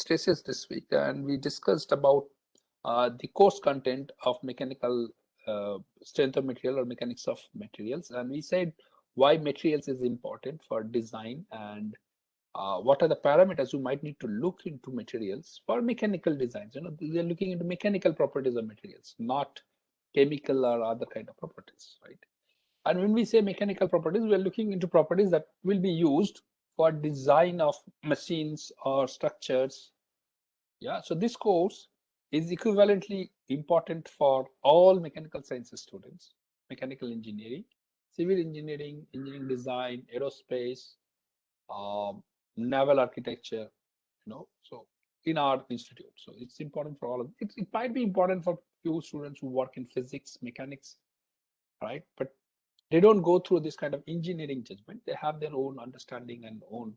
stresses this week, and we discussed about the course content of mechanical strength of material or mechanics of materials, and we said why materials is important for design and what are the parameters you might need to look into materials for mechanical designs. They're looking into mechanical properties of materials, not chemical or other kind of properties, right? And when we say mechanical properties, we are looking into properties that will be used for design of machines or structures. Yeah, so this course is equivalently important for all mechanical sciences students, mechanical engineering, civil engineering, engineering design, aerospace, naval architecture, so in our institute. So it's important for all of it. It might be important for few students who work in physics, mechanics, right? But they don't go through this kind of engineering judgment. They have their own understanding and own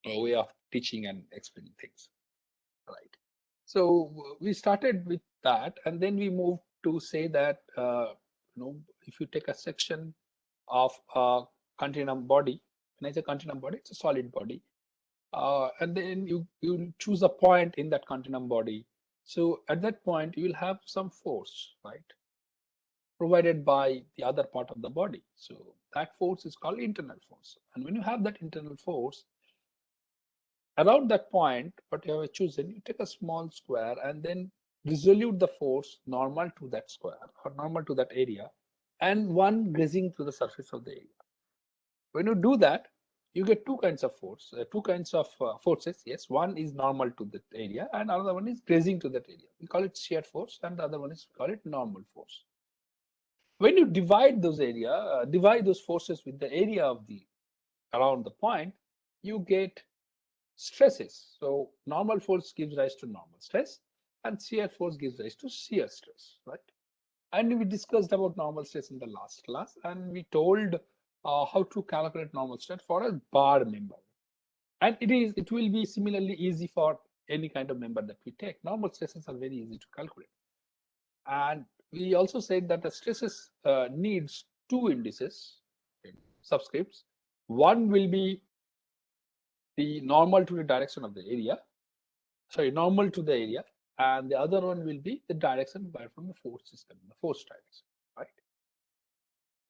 way of teaching and explaining things, right? So we started with that, and then we moved to say that if you take a section of a continuum body, when I say continuum body, it's a solid body, and then you choose a point in that continuum body. So at that point, you will have some force, right, provided by the other part of the body. So that force is called internal force. And when you have that internal force, around that point, what you have chosen, you take a small square and then resolute the force normal to that square or normal to that area, and one grazing to the surface of the area. When you do that, you get two kinds of force, forces. Yes, one is normal to that area, and another one is grazing to that area. We call it shear force, and the other one is we call it normal force. When you divide those forces with the area of the around the point, you get stresses. So normal force gives rise to normal stress, and shear force gives rise to shear stress, right? And we discussed about normal stress in the last class, and we told how to calculate normal stress for a bar member. And it will be similarly easy for any kind of member that we take. Normal stresses are very easy to calculate. And we also said that the stresses needs two indices, subscripts. One will be the normal to the direction of the area, normal to the area, and the other one will be the direction from the force system, the force direction, right?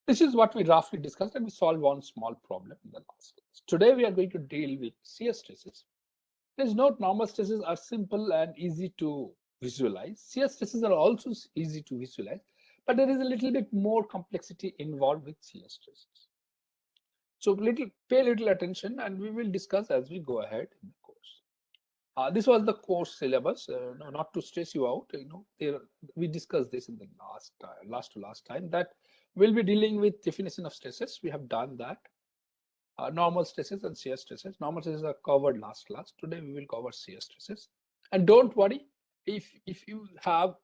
This is what we roughly discussed, and we solved one small problem in the last class. Today we are going to deal with shear stresses. Please note, normal stresses are simple and easy to visualize. Shear stresses are also easy to visualize, but there is a little bit more complexity involved with shear stresses. So pay a little attention, and we will discuss as we go ahead in the course. This was the course syllabus. Not to stress you out, we discussed this in the last time that we'll be dealing with definition of stresses. We have done that. Normal stresses and shear stresses. Normal stresses are covered last class. Today we will cover shear stresses. And don't worry, if you have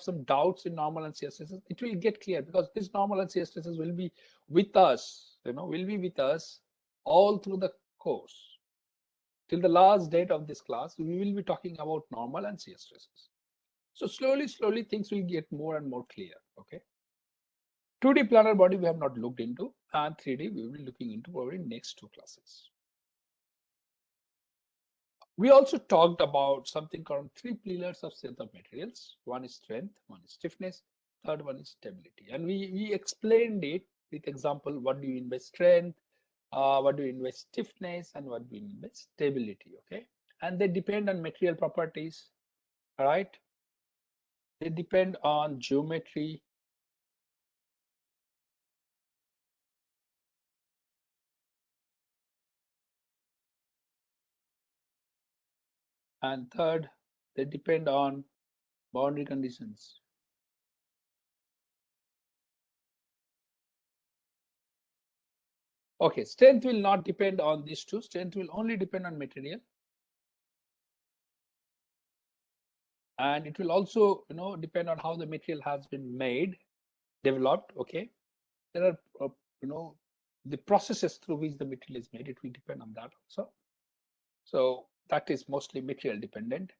some doubts in normal and shear stresses, it will get clear, because this normal and shear stresses will be with us. Will be with us all through the course. Till the last date of this class, we will be talking about normal and shear stresses. So slowly things will get more and more clear. Okay. 2D planar body we have not looked into, and 3D we will be looking into over in next two classes. We also talked about something called three pillars of strength of materials. One is strength, one is stiffness, third one is stability. And we explained it with example. What do you mean by strength? What do you mean by stiffness? And what do you mean by stability? Okay. And they depend on material properties. All right. They depend on geometry. And third, they depend on boundary conditions. Okay, strength will not depend on these two. Strength will only depend on material. And it will also, depend on how the material has been made, developed. Okay, there are, the processes through which the material is made. It will depend on that also. So that is mostly material dependent.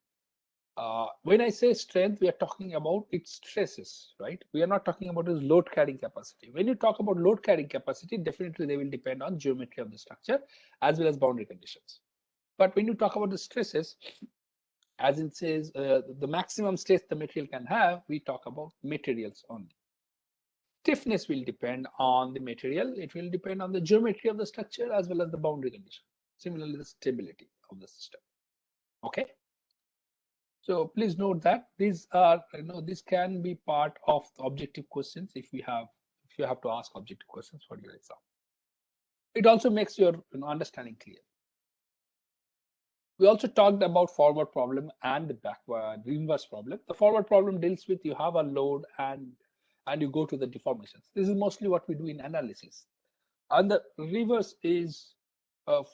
When I say strength, we are talking about its stresses, right? We are not talking about its load carrying capacity. When you talk about load carrying capacity, definitely they will depend on geometry of the structure as well as boundary conditions. But when you talk about the stresses, as it says, the maximum stress the material can have, we talk about materials only. Stiffness will depend on the material. It will depend on the geometry of the structure as well as the boundary condition. Similarly, the stability of the system. Okay. So please note that these are, this can be part of the objective questions if you have to ask objective questions for your exam. It also makes your understanding clear. We also talked about forward problem and the backward reverse problem. The forward problem deals with you have a load and you go to the deformations. This is mostly what we do in analysis. And the reverse is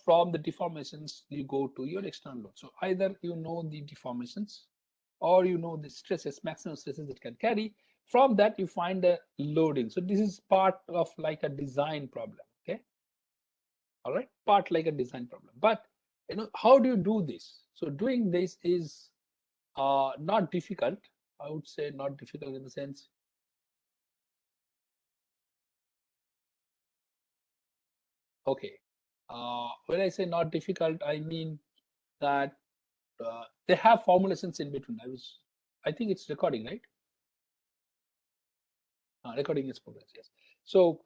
from the deformations you go to your external load. So either you know the deformations or you know the stresses, maximum stresses it can carry. From that you find the loading. So this is part of like a design problem. Okay. All right. Part like a design problem. But how do you do this? So doing this is not difficult. I would say not difficult in the sense. Okay. When I say not difficult, I mean that they have formulations in between. I think it's recording, right? Recording is progress, yes. So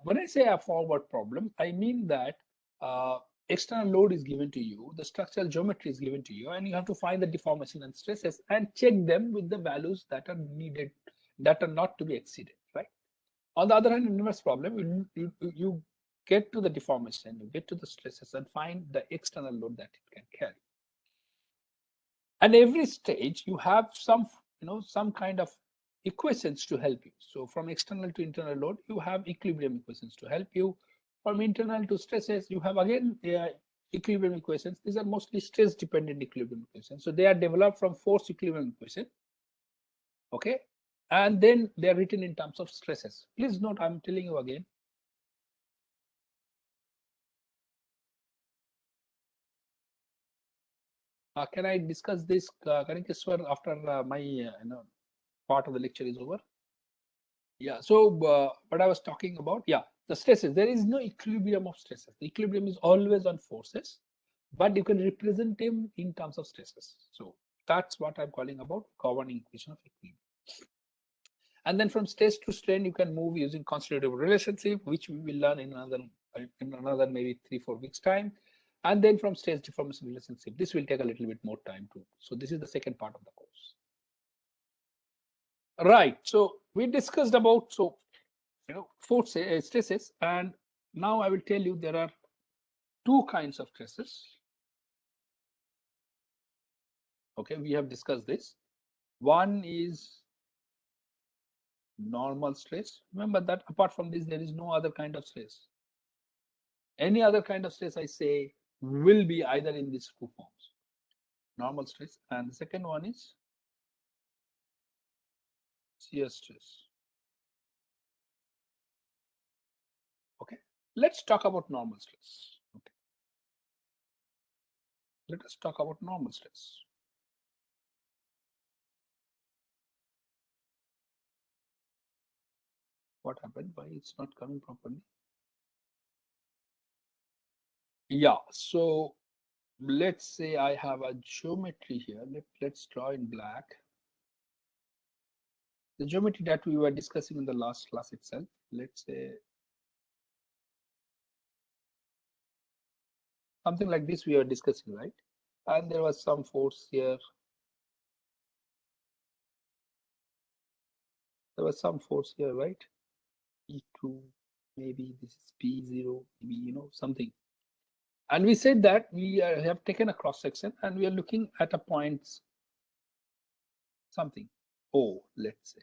when I say a forward problem, I mean that external load is given to you, the structural geometry is given to you, and you have to find the deformation and stresses and check them with the values that are needed, that are not to be exceeded, right? On the other hand, in inverse problem, you get to the deformation, you get to the stresses and find the external load that it can carry. And every stage you have some kind of equations to help you. So from external to internal load, you have equilibrium equations to help you. From internal to stresses, you have again equilibrium equations. These are mostly stress dependent equilibrium equations. So they are developed from force equilibrium equation. Okay. And then they are written in terms of stresses. Please note, I'm telling you again. Can I discuss this, Kanikeswar, after my part of the lecture is over? Yeah. So what I was talking about, yeah, the stresses. There is no equilibrium of stresses. The equilibrium is always on forces, but you can represent them in terms of stresses. So that's what I'm calling about governing equation of equilibrium. And then from stress to strain, you can move using constitutive relationship, which we will learn in another maybe 3-4 weeks time. And then from stress deformation relationship, this will take a little bit more time too. So this is the second part of the course. Right. So we discussed about force stresses, and now I will tell you there are two kinds of stresses. Okay, we have discussed this. One is normal stress. Remember that apart from this, there is no other kind of stress. Any other kind of stress, I say, will be either in these two forms. Normal stress, and the second one is shear stress. Okay, let's talk about normal stress. Okay, let us talk about normal stress. What happened? Why it's not coming properly? Yeah, so let's say I have a geometry here. Let's draw in black. The geometry that we were discussing in the last class itself. Let's say something like this we were discussing, right? And there was some force here. There was some force here, right? E2, maybe this is P0, maybe, something. And we said that we have taken a cross section and we are looking at a point, something, O, let's say.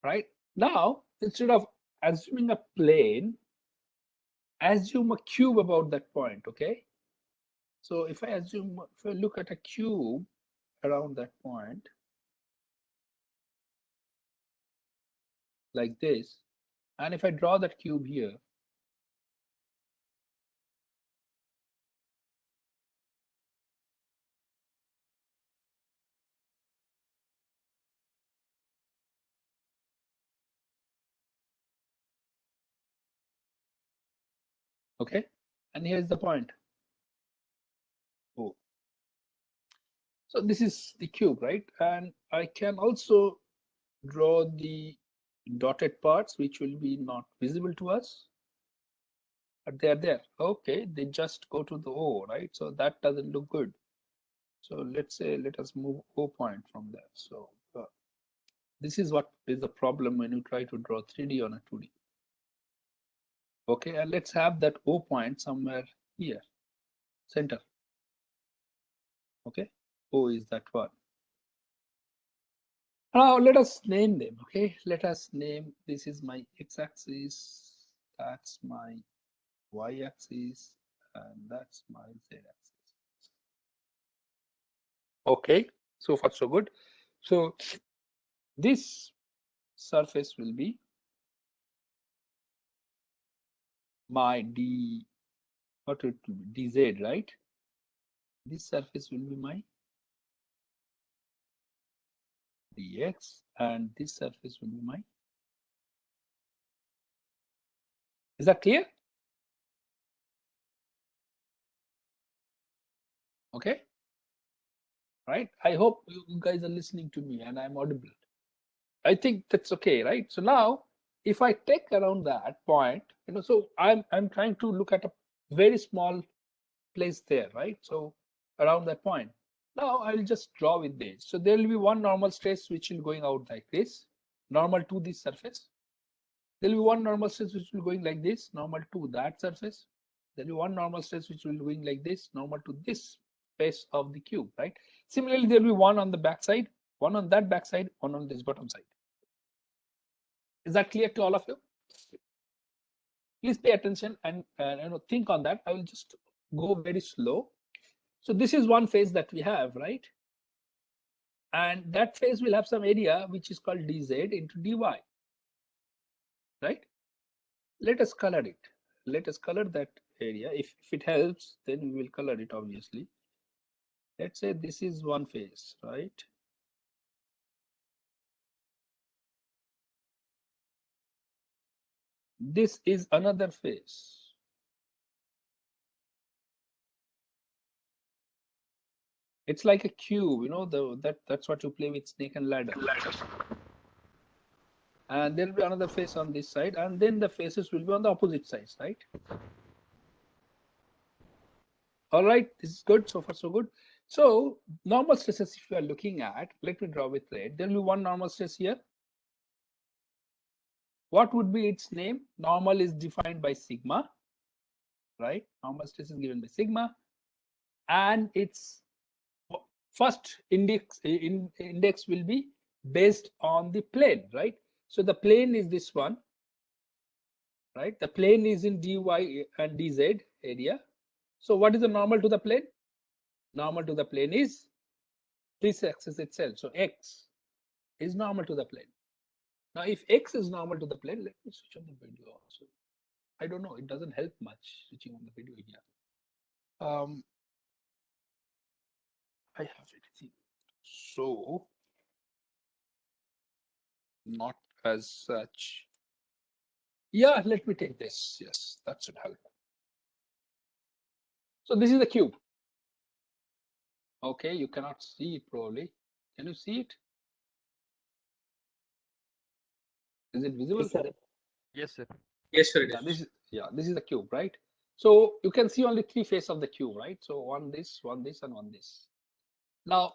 Right? Now, instead of assuming a plane, assume a cube about that point, okay? So if I look at a cube around that point, like this, and if I draw that cube here, okay, and here's the point. So this is the cube, right? And I can also draw the dotted parts, which will be not visible to us, but they are there. Okay, they just go to the O, right? So that doesn't look good. So let's say, let us move O point from there. So this is what is the problem when you try to draw 3D on a 2D. Okay, and let's have that O point somewhere here, center. Okay, O is that one. Now let us name them. Okay, let us name, this is my x-axis, that's my y-axis, and that's my z-axis. Okay, so far so good. So this surface will be my d, what it will be, dz, right? This surface will be my dx, and this surface will be my, is that clear? Okay, right? I hope you guys are listening to me and I'm audible. I think that's okay, right? So now if I take around that point, so I'm trying to look at a very small place there, right? So around that point. Now I'll just draw with this. So there will be one normal stress which will going out like this, normal to this surface. There will be one normal stress which will going like this, normal to that surface. There will be one normal stress which will going like this, normal to this face of the cube, right? Similarly, there will be one on the back side, one on that back side, one on this bottom side. Is that clear to all of you? Please pay attention and think on that. I will just go very slow. So this is one phase that we have, right? And that phase will have some area which is called dz into dy, right? Let us color it. Let us color that area. If it helps, then we will color it, obviously. Let's say this is one phase, right? This is another phase. It's like a cube, that's what you play with snake and ladder. And there will be another face on this side, and then the faces will be on the opposite sides, right? All right, this is good. So far, so good. So normal stresses, if you are looking at, let me draw with red. There will be one normal stress here. What would be its name? Normal is defined by sigma, right? Normal stress is given by sigma, and its first index will be based on the plane, right? So the plane is this one, right? The plane is in dy and dz area. So what is the normal to the plane? Normal to the plane is this axis itself. So x is normal to the plane. Now, if x is normal to the plane, let me switch on the video also. I don't know, it doesn't help much switching on the video here. I have everything. So, not as such. Yeah, let me take this. Yes, that should help. So this is the cube. Okay, you cannot see it probably. Can you see it? Is it visible? Yes, sir. Yes, sir. Yes, sir, it Yeah, is. this is the cube, right? So you can see only three faces of the cube, right? So one this, and one this. Now,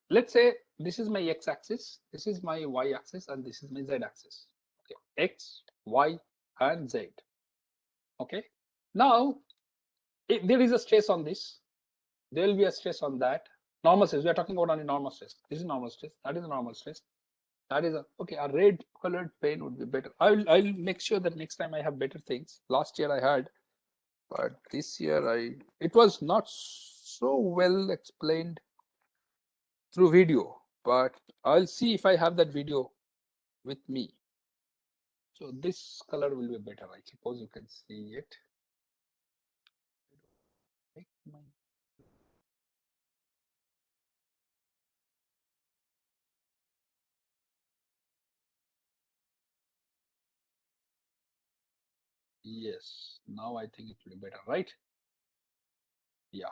let's say this is my x-axis, this is my y-axis, and this is my z-axis. Okay, x, y, and z. Okay. Now, if there is a stress on this, there will be a stress on that. Normal stress. We are talking about only normal stress. This is normal stress. That is a normal stress. That is okay. A red colored pen would be better. I'll make sure that next time I have better things. Last year I had, but this year it was not so well explained through video. But I'll see if I have that video with me. So this color will be better. I suppose you can see it. Yes, now I think it will be better, right? Yeah.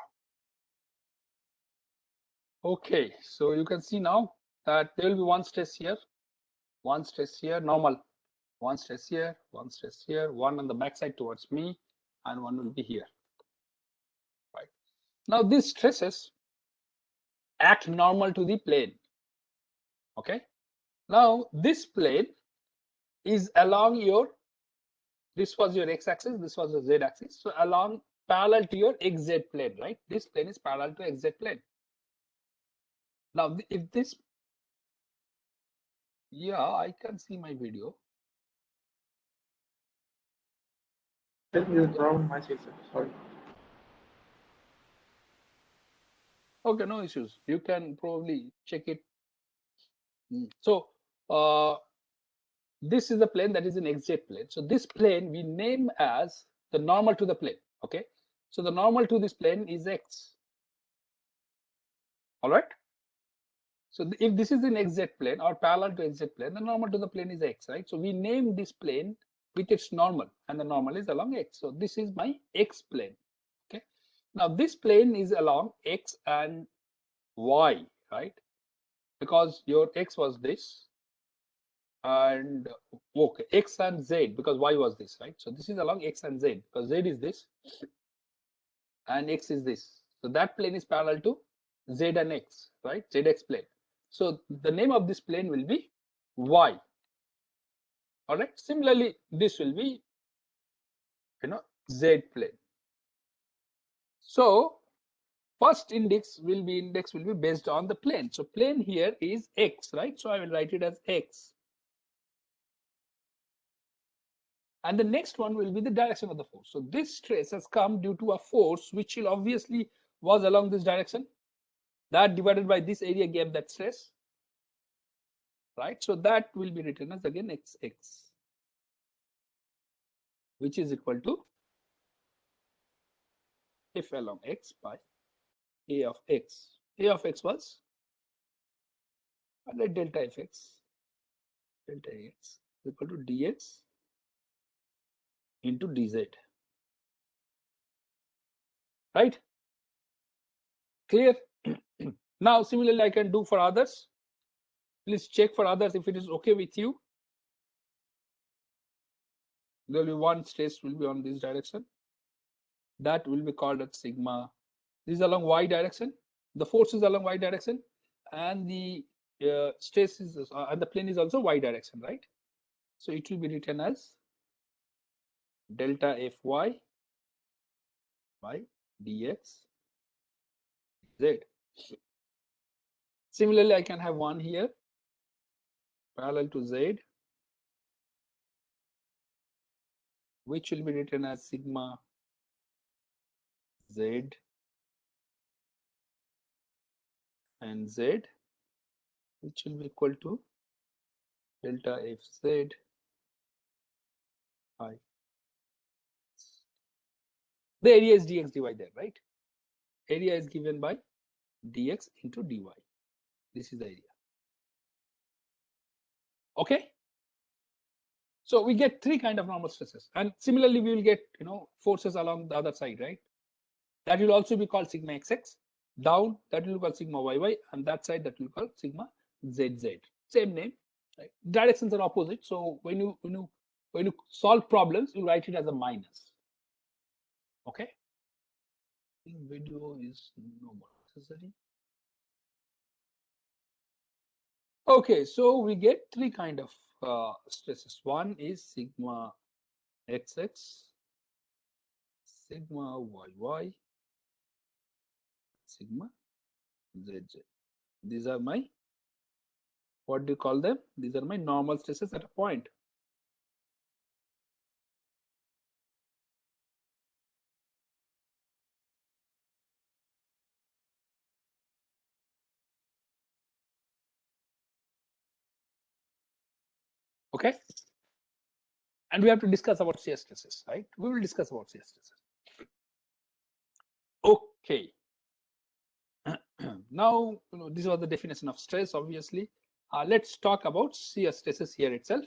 Okay, so you can see now that there will be one stress here, normal, one stress here, one on the backside towards me, and one will be here. Right. Now these stresses act normal to the plane. Okay. Now this plane is along your, this was your x-axis, this was the z-axis. So along parallel to your xz plane, right? This plane is parallel to xz plane. Now if this, yeah, I can see my video. Tell me the problem myself. Sorry. Okay, no issues. You can probably check it. So this is the plane that is an xz plane. So this plane we name as the normal to the plane. Okay. So the normal to this plane is x. All right. So if this is an xz plane or parallel to xz plane, the normal to the plane is x, right? So we name this plane with its normal, and the normal is along x. So this is my x plane. Okay. Now this plane is along x and y, right? Because your x was this, and okay, x and z, because y was this, right? So this is along x and z, because z is this and x is this. So that plane is parallel to z and x, right? Zx plane. So the name of this plane will be y. All right. Similarly, this will be, z plane. So first index will be based on the plane. So plane here is x, right? So I will write it as x. And the next one will be the direction of the force. So this stress has come due to a force which will obviously was along this direction. That divided by this area gave that stress, right? So that will be written as again xx, which is equal to F along x by A of x. A of x was let delta fx, delta x is equal to dx into dz, right? Clear? Now similarly I can do for others. Please check for others if it is okay with you. There will be one stress will be on this direction. That will be called as sigma. This is along y direction. The force is along y direction, and the stress is and the plane is also y direction, right? So it will be written as delta Fy by dx z. Similarly, I can have one here parallel to z, which will be written as sigma z and z, which will be equal to delta Fz by, the area is dx dy there, right? Area is given by dx into dy. This is the area. Okay. So we get three kind of normal stresses, and similarly we will get forces along the other side, right? That will also be called sigma xx. Down, that will be called sigma yy, and that side that will be called sigma zz. Same name, right? Directions are opposite, so when you solve problems, you write it as a minus. Okay. I think video is no more necessary. Okay, so we get three kind of stresses. One is sigma xx, sigma yy, sigma zz. These are my, what do you call them? These are my normal stresses at a point. Okay. And we have to discuss about shear stresses, right? We will discuss about shear stresses. Okay. Now, this was the definition of stress, obviously. Let's talk about shear stresses here itself.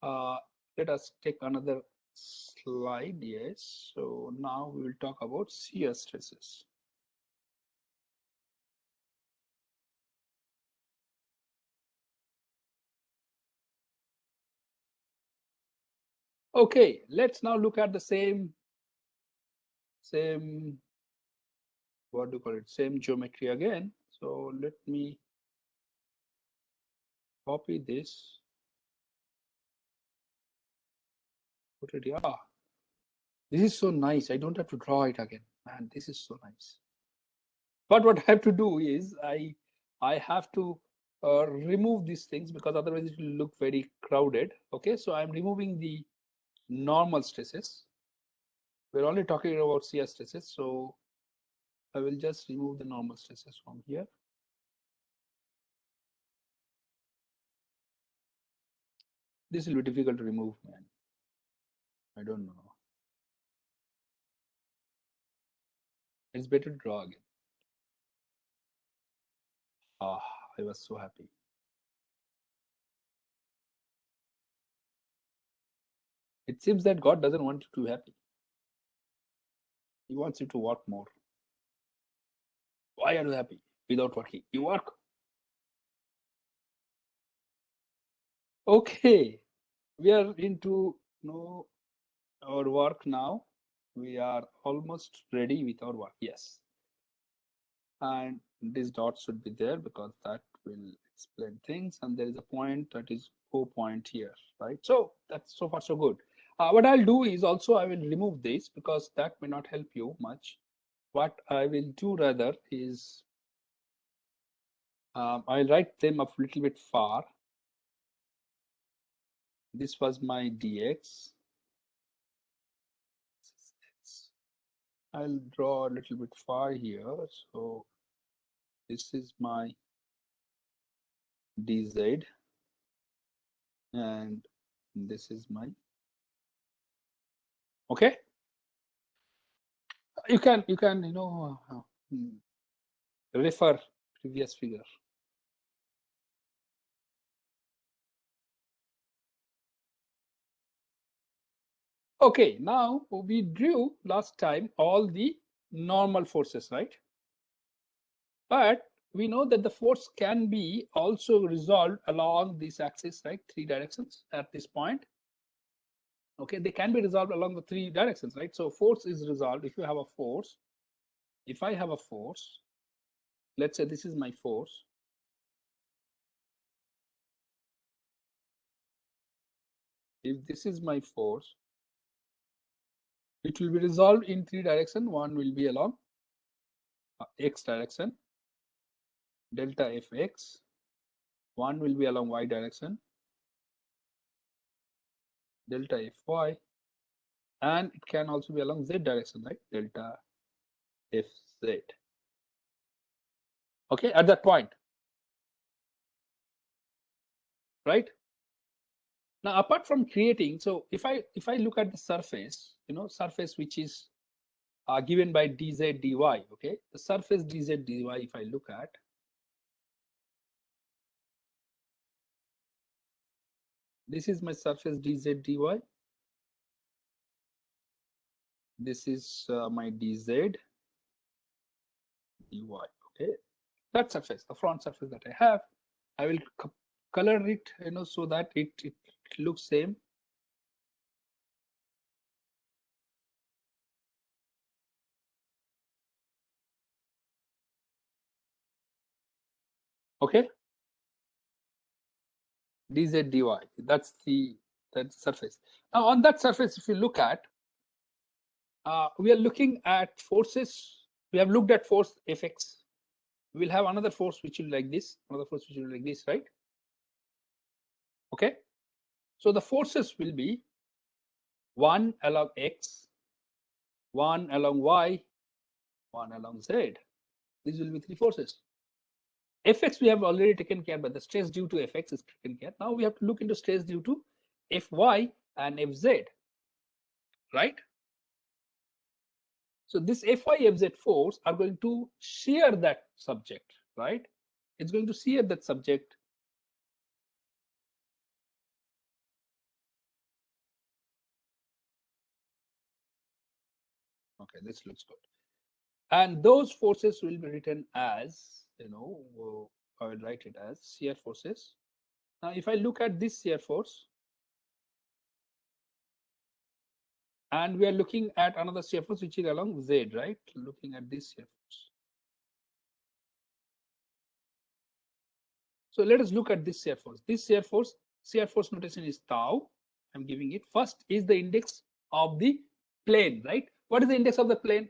Let us take another slide. Yes. So now we will talk about shear stresses. Okay, let's now look at the same, what do you call it, same geometry again. So let me copy this, put it here. This is so nice. I don't have to draw it again. Man, this is so nice. But what I have to do is I have to remove these things because otherwise it will look very crowded. Okay, so I'm removing the normal stresses. We're only talking about shear stresses, so I will just remove the normal stresses from here. This will be difficult to remove, man. I don't know. It's better to draw again. Ah, I was so happy. It seems that God doesn't want you to be happy. He wants you to work more. Why are you happy without working? You work. Okay, we are into our work now. We are almost ready with our work. Yes, and this dot should be there because that will explain things. And there is a point that is O point here, right? So that's so far so good. What I'll do is also I will remove this because that may not help you much. What I will do rather is I'll write them a little bit far. This was my dx. I'll draw a little bit far here. So this is my dz and this is my, okay. You can refer previous figure. Okay, now we drew last time all the normal forces, right? But we know that the force can be also resolved along this axis, right? 3 directions at this point. Okay, they can be resolved along the 3 directions, right? So force is resolved if you have a force. If I have a force, let's say this is my force. If this is my force, it will be resolved in 3 directions. One will be along x direction, delta fx. One will be along y direction, delta fy, and it can also be along z direction, right? Delta fz. Okay, at that point, right? Now, apart from creating, so if I look at the surface, surface which is given by dz dy, okay, the surface dz dy, if I look at, this is my surface dz dy. This is my dz dy. Okay, that surface, the front surface that I have, I will color it, so that it looks same. Okay, dz dy, that's the surface. Now on that surface, if you look at, we are looking at forces. We have looked at force fx. We will have another force which will like this, another force which will like this, right? Okay, so the forces will be one along x, one along y, one along z. These will be 3 forces. Fx we have already taken care, but the stress due to Fx is taken care. Now we have to look into stress due to Fy and Fz, right? So this Fy Fz force are going to shear that subject, right? It's going to shear that subject. Okay, this looks good. And those forces will be written as, I will write it as shear forces. Now, if I look at this shear force, And we are looking at another shear force which is along Z, right? Looking at this shear force. So let us look at this shear force. This shear force notation is tau. I'm giving it. First is the index of the plane, right? What is the index of the plane?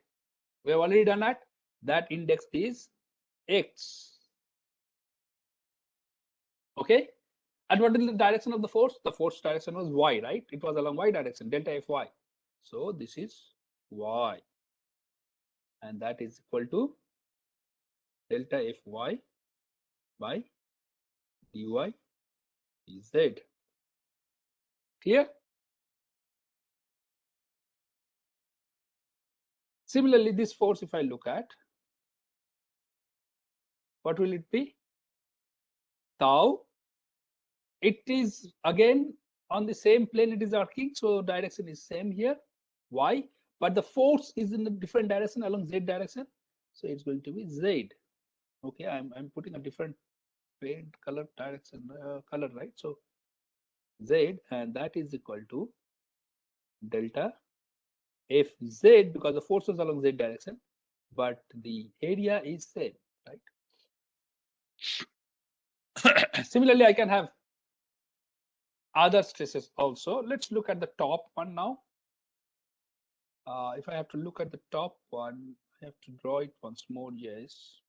We have already done that. That index is x. Okay. And what is the direction of the force? The force direction was y, right? It was along y direction, delta Fy. So this is y. And that is equal to delta Fy by dy dz. Clear? Similarly, this force, if I look at, what will it be? Tau. It is again on the same plane it is arcing, so direction is same here, y, but the force is in a different direction along z direction, so it's going to be z. Okay, I'm putting a different paint color direction color, right? So z, and that is equal to delta Fz, because the force is along z direction, but the area is same, right? Similarly, I can have other stresses also. Let's look at the top one now. If I have to look at the top one, I have to draw it once more. Yes.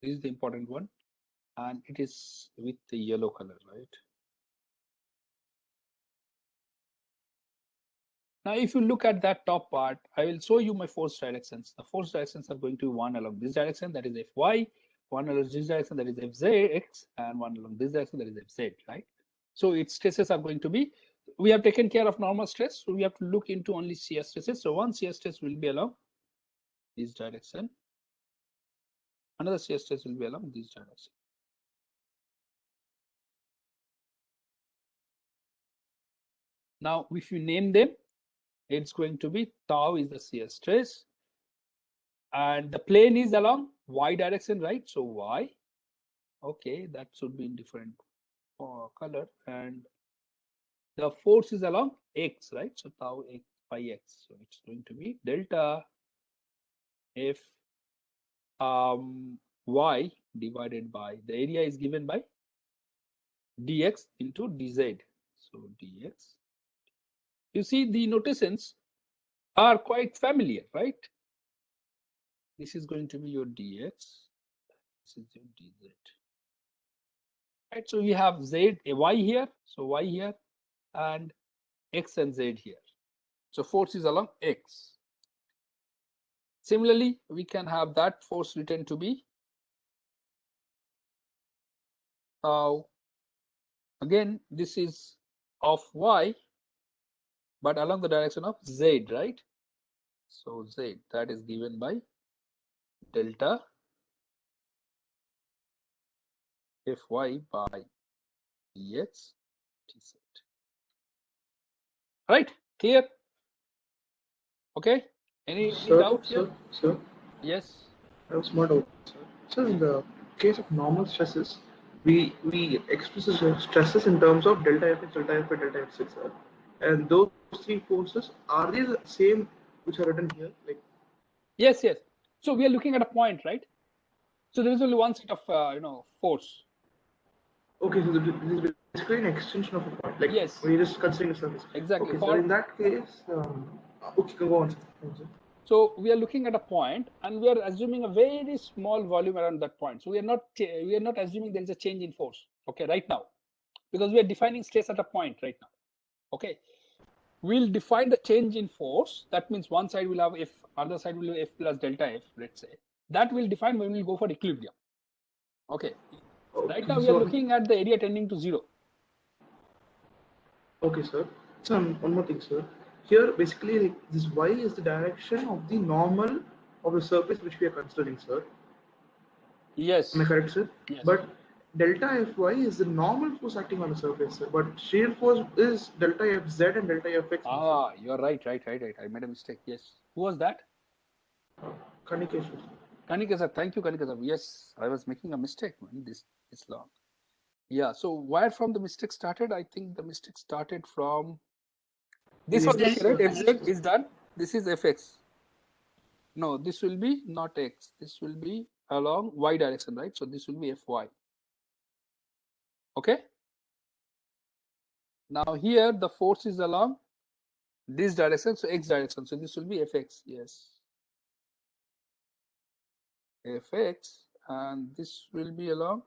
This is the important one, and it is with the yellow color, right? Now, if you look at that top part, I will show you my force directions. The force directions are going to be one along this direction, that is Fy, one along this direction, that is Fzx, and one along this direction, that is Fz, right? So its stresses are going to be, we have taken care of normal stress, so we have to look into only shear stresses. So one shear stress will be along this direction. Another shear stress will be along this direction. Now, if you name them, it's going to be tau is the shear stress, and the plane is along y direction, right? So y, okay, that should be in different color, and the force is along x, right? So tau x by x, so it's going to be delta F y divided by the area is given by dx into dz. So dx, you see the notations are quite familiar, right? This is going to be your dx, this is your dz, right? So we have z, a y here, so y here, and x and z here. So force is along x. Similarly, we can have that force written to be again, this is of y, but along the direction of z, right? So z, that is given by delta Fy by dx dz. Right? Clear? Okay. Any doubt here? Sir, Yes. I have a small doubt, sir. So in the case of normal stresses, we express the stresses in terms of delta Fx, delta F by delta F6, sir. And those three forces, are they the same which are written here? Like, yes. So we are looking at a point, right? So there is only one set of force. okay, so this is basically an extension of a point. Like, yes, we're just considering a surface. Exactly. Okay, so in that case, okay, go on, sir. So we are looking at a point, and we are assuming a very small volume around that point. So we are not assuming there is a change in force. Okay, right now, because we are defining stress at a point right now. Okay, we'll define the change in force. That means one side will have F, other side will have F plus delta F. Let's say that will define when we'll go for equilibrium. Okay. Right now we are looking at the area tending to 0. Okay, sir. So one more thing, sir. Here, basically, like, this y is the direction of the normal of the surface which we are considering, sir. Yes. Am I correct, sir? Yes. But delta Fy is the normal force acting on the surface, sir, but shear force is delta Fz and delta Fx. Ah, you're right. I made a mistake. Yes. Who was that? Kanikesh. Kanika sir. Thank you, Kanika sir. Yes, I was making a mistake, man. This long. Yeah. So where from the mistake started? I think the mistake started from this was Yes, okay, right? sir. Fz is done. This is Fx. No, this will be not X. This will be along Y direction, right? So this will be Fy. Okay. Now here the force is along this direction, so X direction. So this will be Fx. Yes. Fx, and this will be along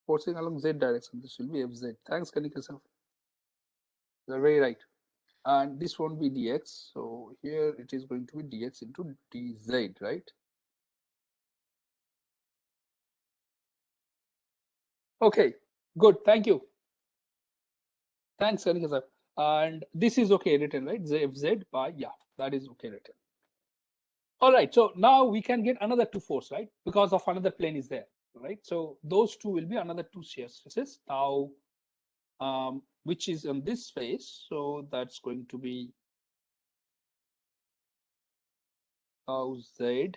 forcing along Z direction. This will be Fz. Thanks, Kanika sir. You're very right. And this won't be dx. So here it is going to be dx into dz, right? Okay, good. Thank you. Thanks, Kanika sir. And this is okay written, right? Fz by, yeah, that is okay written. All right, so now we can get another two force, right? Because of another plane is there, right? So those two will be another two shear stresses. Now, which is on this face, so that's going to be tau z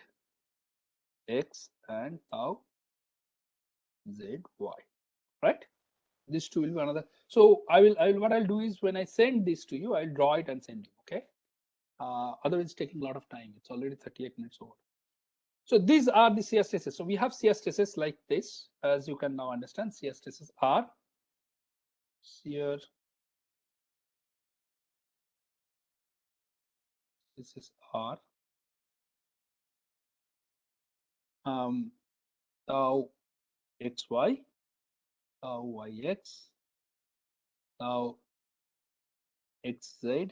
x and tau z y, right? These two will be another. So I will what I'll do is when I send this to you, I'll draw it and send you. Okay. Otherwise, it's taking a lot of time. It's already 38 minutes over. So these are the shear stresses. So we have shear stresses like this, as you can now understand. Shear stresses are shear stresses are tau xy, tau yx, tau xz,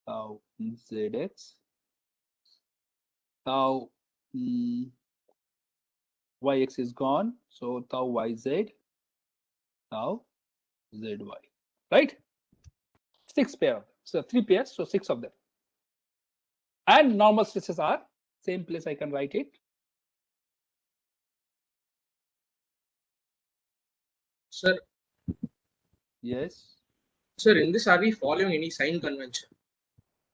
tau zx, tau yx is gone, so tau yz, tau zy, right? 6 pair of them. So 3 pairs, so 6 of them. And normal stresses are same place I can write it. Sir, Yes. sir, in this, are we following any sign convention?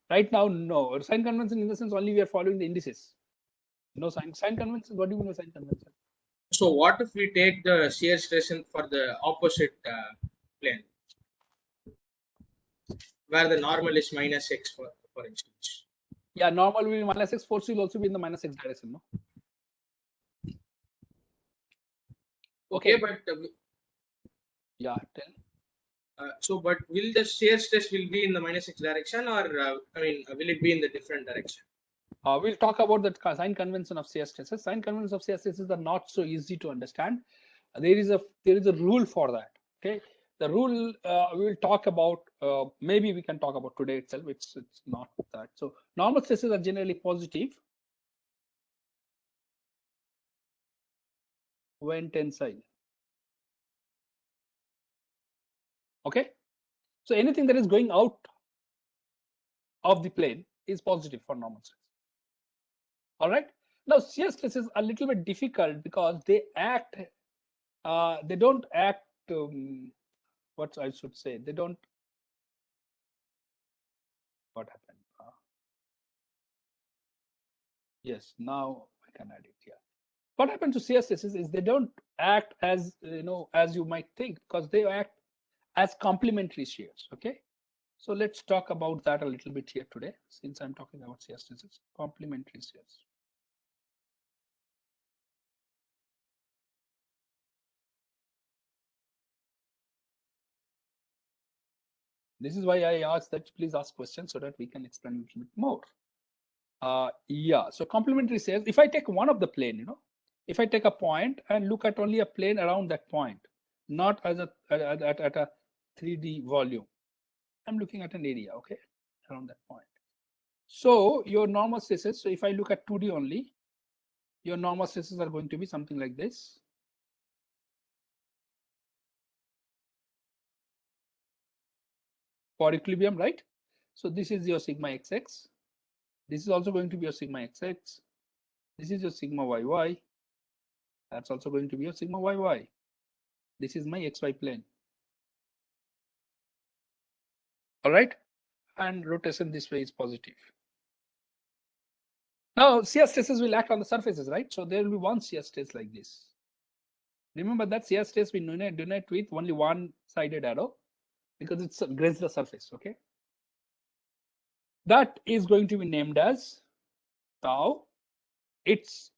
Right now, no. Sign convention in the sense only we are following the indices. No sign convention. What do you mean by sign convention? So what if we take the shear stress for the opposite plane, where the normal is minus x, for instance? Yeah, normal will be minus x. Force will also be in the minus x direction. No. Okay, Okay. but Yeah. Tell. so, but will the shear stress will be in the minus x direction, or I mean, will it be in the different direction? We'll talk about the sign convention of shear stresses. Sign conventions of shear stresses are not so easy to understand. There is a rule for that. Okay, the rule we will talk about. Maybe we can talk about today itself. It's not that. So normal stresses are generally positive when tensile. Okay, so anything that is going out of the plane is positive for normal stress. All right. Now shear stresses are a little bit difficult because they act. They don't act. What I should say? They don't. What happened? Yes. Now I can add it here. What happens to shear stresses is they don't act as as you might think, because they act as complementary shears. Okay. So let's talk about that a little bit here today, since I'm talking about shear stresses, complementary shears. This is why I asked that please ask questions so that we can explain a little bit more. Yeah, so complementary shears, if I take one of the plane, if I take a point and look at only a plane around that point, not as at a 3D volume, I'm looking at an area, okay, around that point. So your normal stresses, so if I look at 2D only, your normal stresses are going to be something like this. For equilibrium, right? So this is your sigma xx. This is also going to be your sigma xx. This is your sigma yy. That's also going to be a sigma yy. This is my xy plane. All right, and rotation this way is positive. Now shear stresses will act on the surfaces, right? So there will be one shear stress like this. Remember that shear stress we denote with only one-sided arrow because it's grazed the surface. Okay, that is going to be named as tau. It's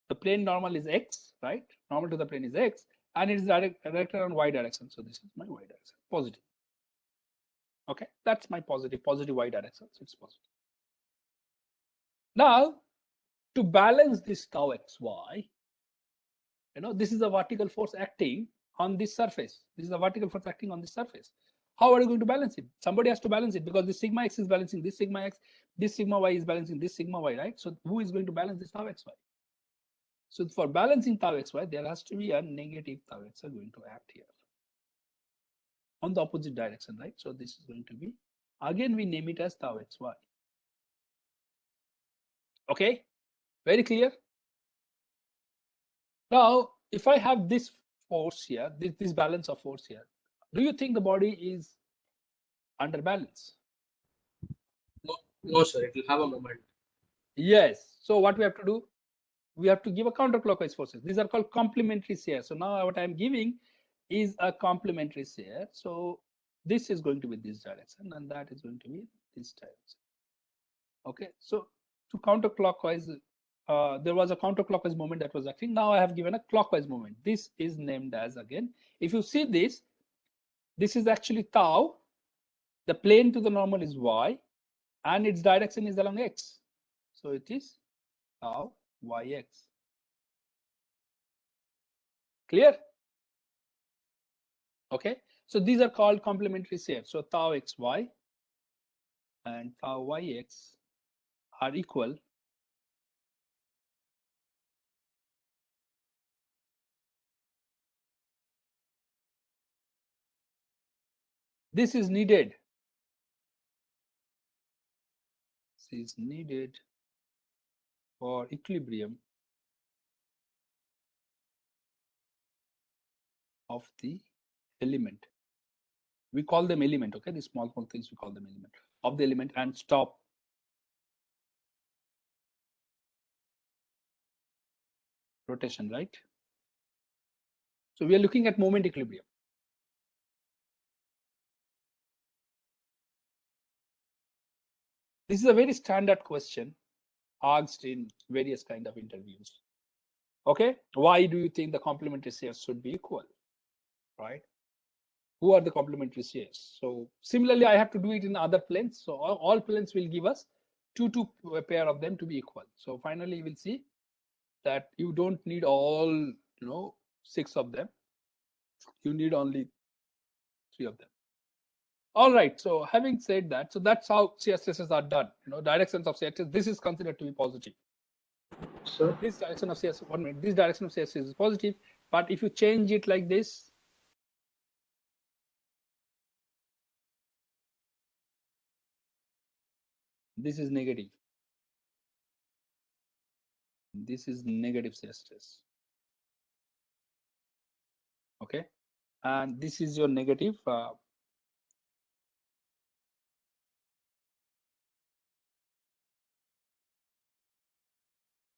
the plane normal is x, right? Normal to the plane is x, and it is directed on y direction. So this is my y direction, positive. Okay, that's my positive y direction. So it's positive. Now, to balance this tau xy, this is a vertical force acting on this surface. This is a vertical force acting on this surface. How are you going to balance it? Somebody has to balance it because this sigma x is balancing this sigma x, this sigma y is balancing this sigma y, right? So who is going to balance this tau xy? So for balancing tau xy, there has to be a negative tau xy going to act here on the opposite direction, right? So this is going to be, again, we name it as tau xy. Okay, very clear. Now, if I have this force here, this balance of force here, do you think the body is under balance? No, sir. It will have a moment. Yes. So what we have to do? We have to give a counterclockwise forces. These are called complementary shear. So now what I'm giving is a complementary shear. So this is going to be this direction, and that is going to be this direction. Okay. So to counterclockwise, there was a counterclockwise moment that was acting. Now I have given a clockwise moment. This is named as, again, if you see this is actually tau. The plane to the normal is y, and its direction is along x. So it is tau yx. Clear? Okay. So these are called complementary shear. So tau xy and tau yx are equal. This is needed. This is needed for equilibrium of the element. We call them element, okay? These small things, we call them element of the element, and stop rotation, right? So we are looking at moment equilibrium. This is a very standard question asked in various kind of interviews. Okay, why do you think the complementary shears should be equal, right? Who are the complementary shears? So similarly, I have to do it in other planes. So all planes will give us two pair of them to be equal. So finally, you will see that you don't need all 6 of them. You need only 3 of them. All right. So having said that, so that's how shear stresses are done. Directions of shear stress. This is considered to be positive. Sir? This direction of shear, this direction of shear stress is positive. But if you change it like this, this is negative. This is negative shear stress. Okay, and this is your negative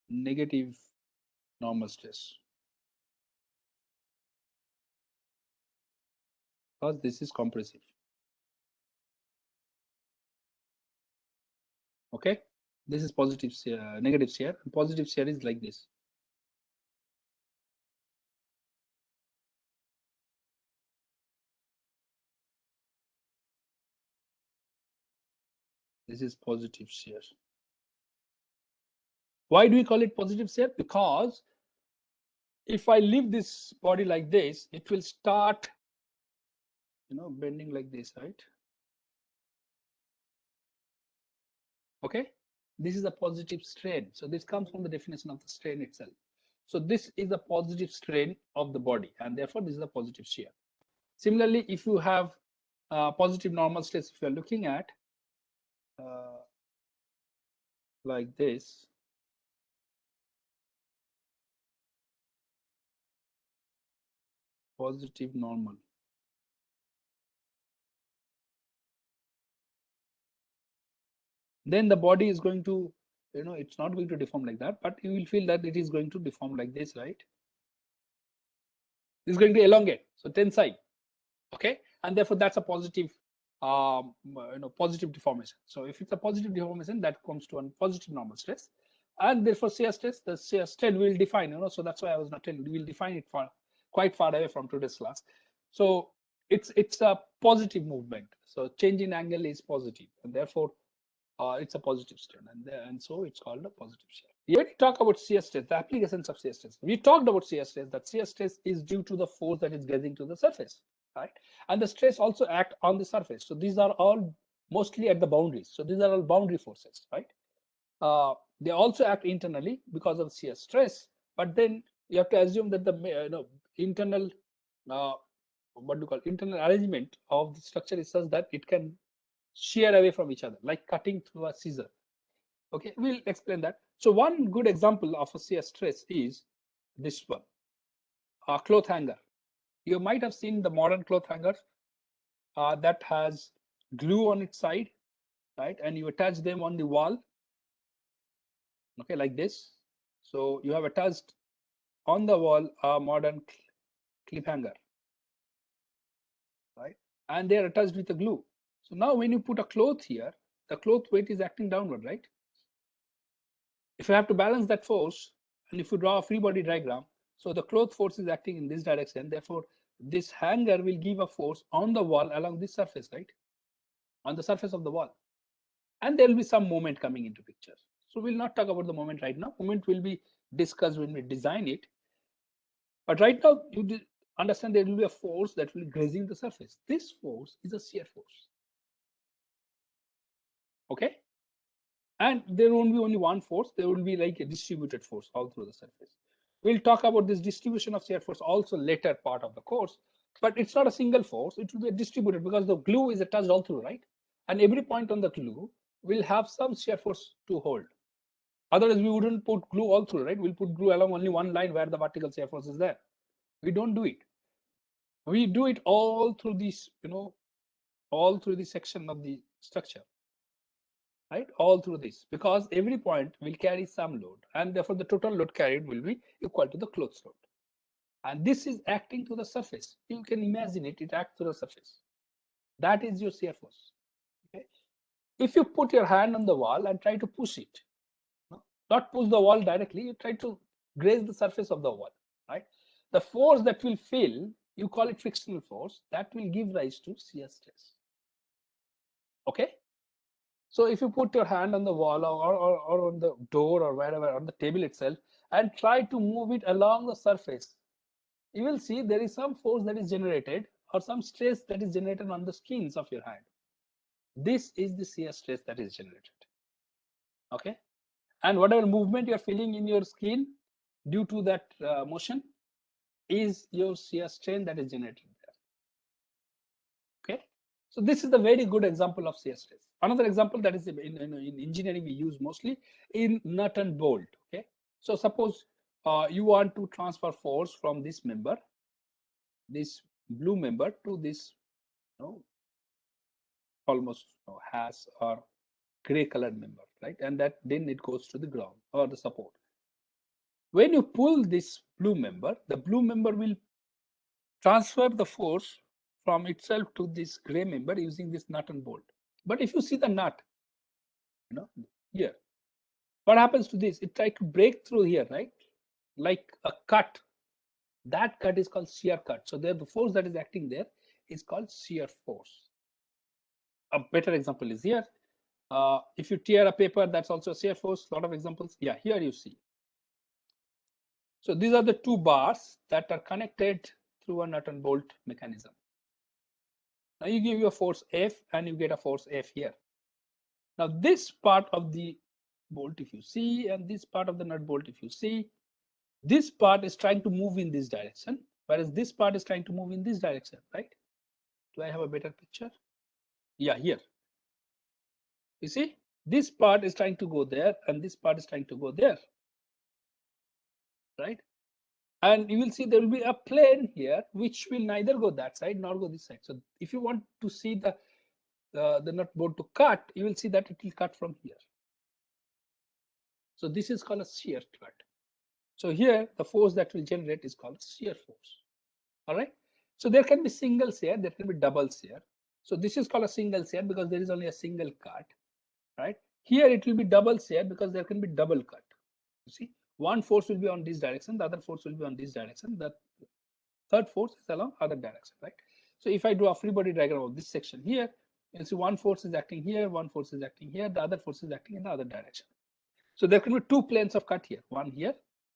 negative normal stress, because this is compressive. Okay, this is positive shear, negative shear, and positive shear is like this. This is positive shear. Why do we call it positive shear? Because if I leave this body like this, it will start bending like this, right? Okay, this is a positive strain. So this comes from the definition of the strain itself. So this is a positive strain of the body, and therefore this is a positive shear. Similarly, if you have positive normal stress, if you are looking at like this, positive normal. Then the body is going to, it's not going to deform like that, but you will feel that it is going to deform like this, right? It's going to elongate, so tensile, okay? And therefore that's a positive, positive deformation. So if it's a positive deformation, that comes to a positive normal stress, and therefore shear stress, the shear strain will define, so that's why I was not telling you, we'll define it quite far away from today's class. So it's a positive movement. So change in angle is positive, and therefore it's a positive strain, and so it's called a positive shear. When we talk about shear stress, the applications of shear stress, we talked about shear stress, that shear stress is due to the force that is grazing to the surface, right? And the stress also act on the surface. So these are all mostly at the boundaries. So these are all boundary forces, right? They also act internally because of shear stress, but then you have to assume that the internal what do you call internal arrangement of the structure is such that it can shear away from each other, like cutting through a scissor. Okay, we'll explain that. So one good example of a shear stress is this one, a cloth hanger. You might have seen the modern cloth hanger that has glue on its side, right? And you attach them on the wall, okay, like this. So you have attached on the wall a modern clip hanger, right? And they are attached with a glue. So now when you put a cloth here, the cloth weight is acting downward, right? If you have to balance that force, and if you draw a free body diagram, so the cloth force is acting in this direction, therefore this hanger will give a force on the wall along this surface, right? On the surface of the wall. And there will be some moment coming into picture. So we'll not talk about the moment right now. Moment will be discussed when we design it. But right now, you understand there will be a force that will be grazing the surface. This force is a shear force. Okay? And there won't be only one force, there will be like a distributed force all through the surface. We'll talk about this distribution of shear force also later part of the course, but it's not a single force, it will be distributed because the glue is attached all through, right? And every point on the glue will have some shear force to hold. Otherwise, we wouldn't put glue all through, right? We'll put glue along only one line where the vertical shear force is there. We don't do it. We do it all through this, all through the section of the structure. Right, all through this, because every point will carry some load, and therefore the total load carried will be equal to the cloth load. And this is acting to the surface. You can imagine it acts to the surface. That is your shear force. Okay? If you put your hand on the wall and try to push it, not push the wall directly, you try to graze the surface of the wall, right? The force that will feel, you call it frictional force, that will give rise to shear stress. Okay? So if you put your hand on the wall or on the door or wherever on the table itself and try to move it along the surface, you will see there is some force that is generated or some stress that is generated on the skins of your hand. This is the shear stress that is generated. Okay, and whatever movement you are feeling in your skin due to that motion is your shear strain that is generated there. Okay. So this is a very good example of shear stress. Another example that is in engineering we use mostly in nut and bolt. Okay, so suppose you want to transfer force from this member, this blue member, to this almost has or gray colored member, right? And that then it goes to the ground or the support. When you pull this blue member, the blue member will transfer the force from itself to this gray member using this nut and bolt. But if you see the nut, here, what happens to this? It tries to break through here, right? Like a cut. That cut is called shear cut. So there, the force that is acting there is called shear force. A better example is here. If you tear a paper, that's also a shear force. A lot of examples. Yeah, here you see. So these are the two bars that are connected through a nut and bolt mechanism. Now you give your force F and you get a force F here. Now this part of the bolt, if you see, and this part of the nut bolt, if you see, this part is trying to move in this direction, whereas this part is trying to move in this direction, right? Do I have a better picture? Yeah, here. You see, this part is trying to go there, and this part is trying to go there, right? And you will see there will be a plane here which will neither go that side nor go this side. So if you want to see the nut board to cut, you will see that it will cut from here. So this is called a shear cut. So here the force that will generate is called shear force. All right. So there can be single shear, there can be double shear. So this is called a single shear because there is only a single cut, right? Here it will be double shear because there can be double cut. You see, one force will be on this direction, the other force will be on this direction, the third force is along other direction, right? So if I do a free body diagram of this section here, you'll see one force is acting here, one force is acting here, the other force is acting in the other direction. So there can be two planes of cut here, one here,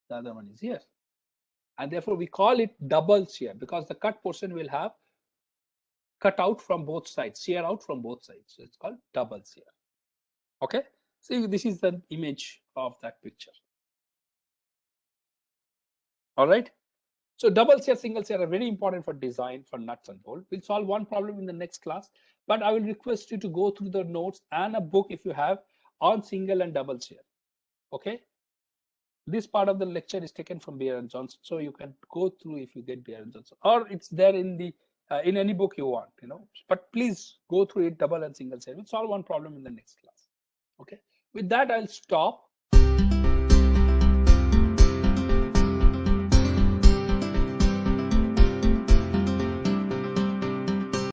the other one is here. And therefore we call it double shear because the cut portion will have cut out from both sides, shear out from both sides. So it's called double shear. Okay, so this is the image of that picture. All right. So double shear, single shear are very important for design for nuts and bolts. We'll solve one problem in the next class, but I will request you to go through the notes and a book if you have on single and double shear. Okay. This part of the lecture is taken from Beer and Johnson, so you can go through if you get Beer and Johnson, or it's there in the in any book you want, you know. But please go through it, double and single shear. We'll solve one problem in the next class. Okay. With that, I'll stop.